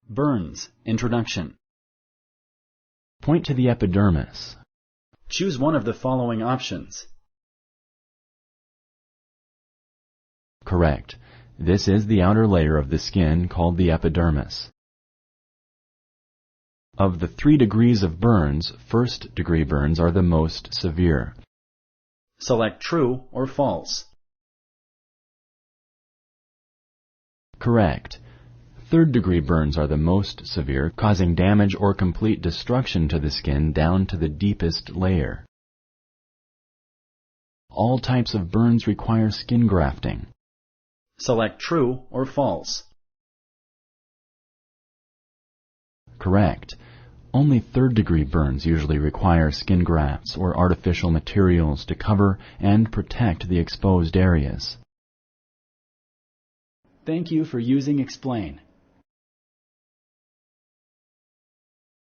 Burns, Introduction. Point to the epidermis. Choose one of the following options. Correct. This is the outer layer of the skin called the epidermis. Of the 3 degrees of burns, first-degree burns are the most severe. Select true or false. Correct. Third-degree burns are the most severe, causing damage or complete destruction to the skin down to the deepest layer. All types of burns require skin grafting. Select true or false. Correct. Only third-degree burns usually require skin grafts or artificial materials to cover and protect the exposed areas. Thank you for using Explain.